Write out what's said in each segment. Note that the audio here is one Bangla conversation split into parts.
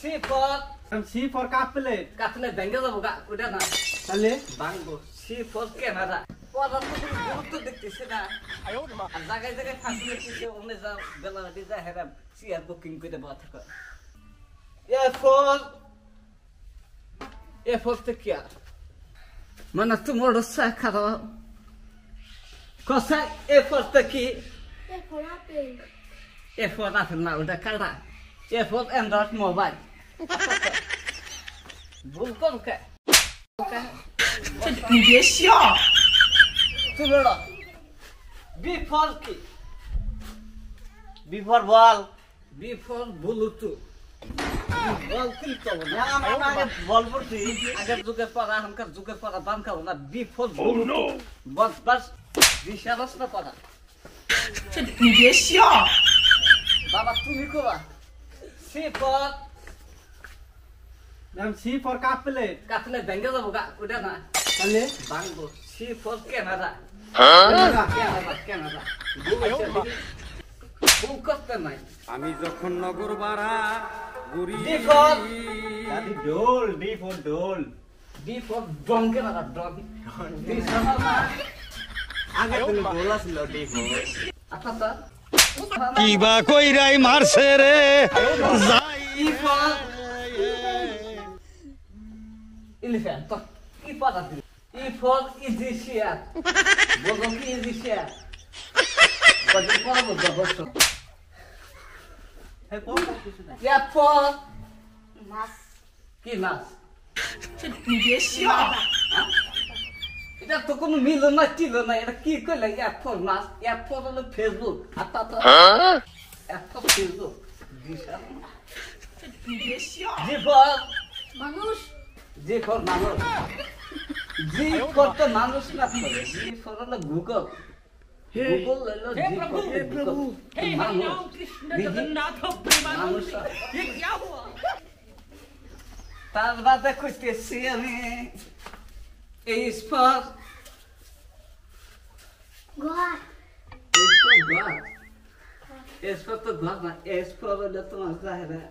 C for C for couplet ভেঙে যাবো গা ওটা না তাহলে ভাঙবো। C for ক্যামেরা পড়ার তো কোনো গুরুত্ব দেখতেছে না। আর জায়গায় জায়গায় ফাঁসি লেগেছে ওনে যা বেলা যা হেরা চেয়ার বুকিং করে বসা থাকা। A for তে কি আর মানে তোমার রসা খাওয়া cosa A for তে কি A for apple. A for apple না ওটা কাটা। A for Android মোবাইল ভুল কর কে你别笑。 তুমি বলো B for কি B for ball B for Bluetooth ball click করো না আমরা আগে বল পড়ছি আগের যুগের পড়া এখনকার যুগের পড়া বান খাবো না B for Bluetooth বস বস বিশালস না পড়া 你别笑。 বাবা তুমি কোবা C for C for couplet কাটলে ভেঙে যাবো গা ওটা না তাহলে ভাঙবো। C for ক্যামেরা ক্যামেরা ভুল করতে নাই। আমি যখন নগর বাড়া ঘুরি D for dole D for dole D for drone camera drone আগে তো ডোল ছিল D for আচ্ছা কিবা কইরাই মারছে রে যাই E for elephant তো কি পাতা দিল E for Egyptian বলো কি Egyptian বলো পাবো বলো হে কোন কিছু না F for Mas. কি মাছ 你别笑。 এটা তো কোনো মিল না ছিল না এটা কি কইলে F for মাছ F for হলো ফেসবুক আর তা তো F for ফেসবুক বিশাল 你别笑。 G for Manush. G for মানুষ G for তো মানুষ না তো G for হলো গুগল গুগল হলো G for প্রভু হে হরিনাম কৃষ্ণ জগন্নাথ মানুষ তার বাদে কইতেছি আমি Is for God. God Is for তো God না Is for হলো তোমার জাহেরা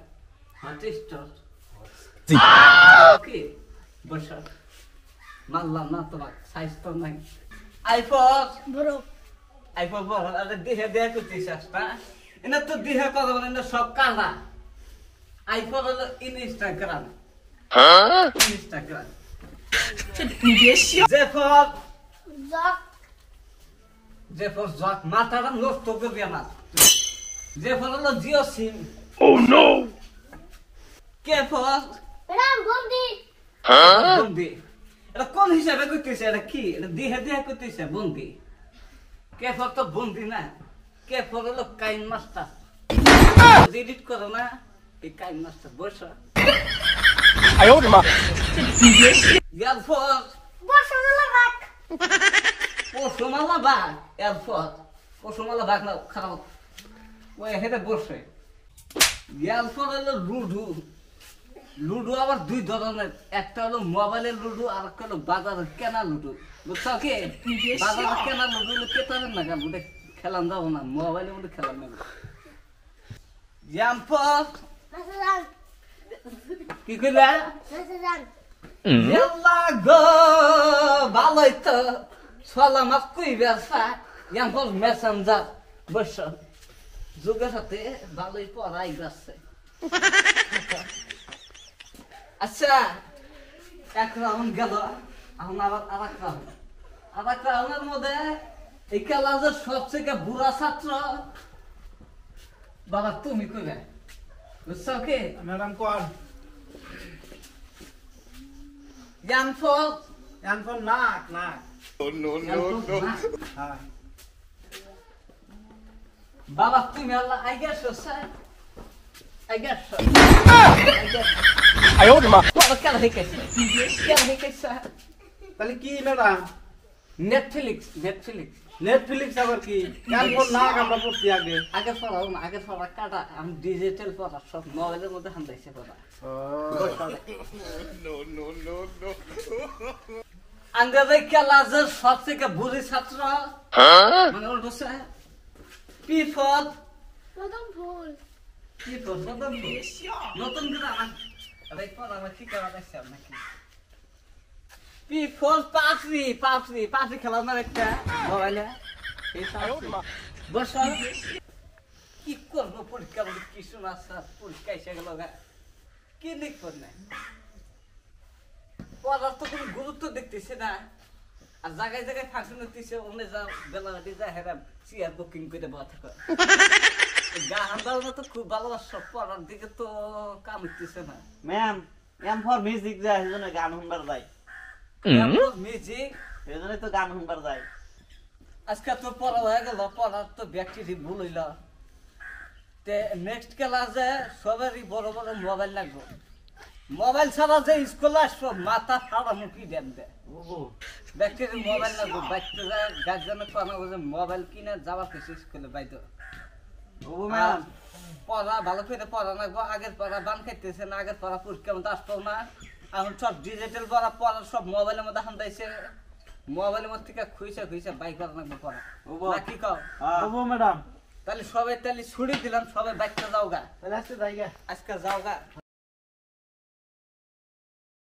আর্টিস্ট ওকে বসা মানলাম না তোমার সাইজ তো নাই I for Bro. I for বড় আরে দেহে দেহে করতেছিস না এটা তো দেহে কথা বলে না সব কালা I for হলো ইনস্টাগ্রাম ইনস্টাগ্রাম 你别笑。 যে for Zoc. যে for জক মাথাটা নষ্ট করবি আমার যে for হলো জিও সিম কে for Ram Bondi. বন্দি এটা কোন হিসাবে করতেছে এটা কি এটা দেহে দেহে করতেছে বন্দি কে for তো বন্দি না কে for হলো কাইন মাস্টার এডিট করো না এই কাইন মাস্টার বসা 哎呦我的妈！ ইয়ার for Boshana Bak. পশুমালা বাঘ এরপর পশুমালা বাঘ না খারাপ ওই হেঁটে বসে এরপর হলো লুডু লুডু আবার দুই ধরনের একটা হলো মোবাইলের লুডু আর একটা হলো বাজারের কেনা লুডু বুঝছো কি বাজারের কেনা লুডু হলো কেতারের না কেন ওটা খেলাম যাবো না মোবাইলের মধ্যে খেলাম না এরপর Nasaran. কি কইলা Nasaran. Yalla go ভালোই তো সালামাত কই ব্যবসা এরপর মেসেঞ্জার বস যুগের সাথে ভালোই পড়াই যাচ্ছে আচ্ছা এক রাউন্ড গেল এখন আবার আর এক রাউন্ডের মধ্যে এই ক্লাসের সবথেকে বুড়া ছাত্র বাবা তুমি কইবে বুঝছো কি ম্যাডাম কোন Young folk Yan for নাক নাক হ্যাঁ Baba, তুমি আল্লাহ I guess so, sir. I guess so. 哎呦我的妈！ কেন হেকেছে কেন হেকেছে তাহলে কি ম্যাডাম নেটফ্লিক্স নেটফ্লিক্স আবার কি Yan for নাক আমরা পড়ছি আগে আগে পড়াও না আগে পড়া কাটা আমি ডিজিটাল পড়া সব মোবাইলের মধ্যে হান্দাইছে পড়া আঙ্গাদের ক্লাসের সবথেকে বুড়ি ছাত্র মানে ওর বসে পি ফর Madam Paul. কি করবো নতুন করে আমার আরে পড়া আমার শিক্ষা বানাইছে নাকি পিপল পাপড়ি খেলাম না একটা মোবাইলে বসো কি করবো পরীক্ষা বলে কিছু না স্যার পরীক্ষা এসে গেল কি লিখবো না পড়ার তো কোনো গুরুত্ব দেখতেছে না আর জায়গায় জায়গায় ফাঁসি নিতেছে ওনে যা বেলাঘাটি যা হেরা চেয়ার বুকিং করে বসে থাকো গান বাজনা তো খুব ভালোবাসো পড়ার দিকে তো কাম হইতেছে না ম্যাম এম ফর মিউজিক যায় সেজন্য গান শুনবার যায় মিউজিক সেজন্যই তো গান শুনবার যায় আজকে তো পড়া হয়ে গেল পড়ার তো ব্যাকটেরি ভুল হইল তে নেক্সট ক্লাসে সবারই বড় বড় মোবাইল লাগবে মোবাইল ছাড়া যে স্কুলে আসবো মাথা ফাড়া মুখি দেন দে ব্যাকটেরি মোবাইল লাগবে বাচ্চারা গার্জেনের কোনো বুঝে মোবাইল কিনে যাওয়ার কিছু স্কুলে বাইতো ওগো ম্যাম পড়া ভালো করে পড়া লাগবো আগের পড়া বান খাইতেছে না আগের পড়া পরীক্ষার মধ্যে আসতো না এখন সব ডিজিটাল পড়া সব মোবাইলের মধ্যে এখন দিয়েছে মোবাইলের মধ্যে থেকে খুঁজে বাইক করা লাগবে পড়া না কি কও ওগো ম্যাডাম তাহলে সবাই তাহলে ছুটি দিলাম সবাই বাইকটা যাও গা তাহলে আজকে যাই গা আজকে যাও গা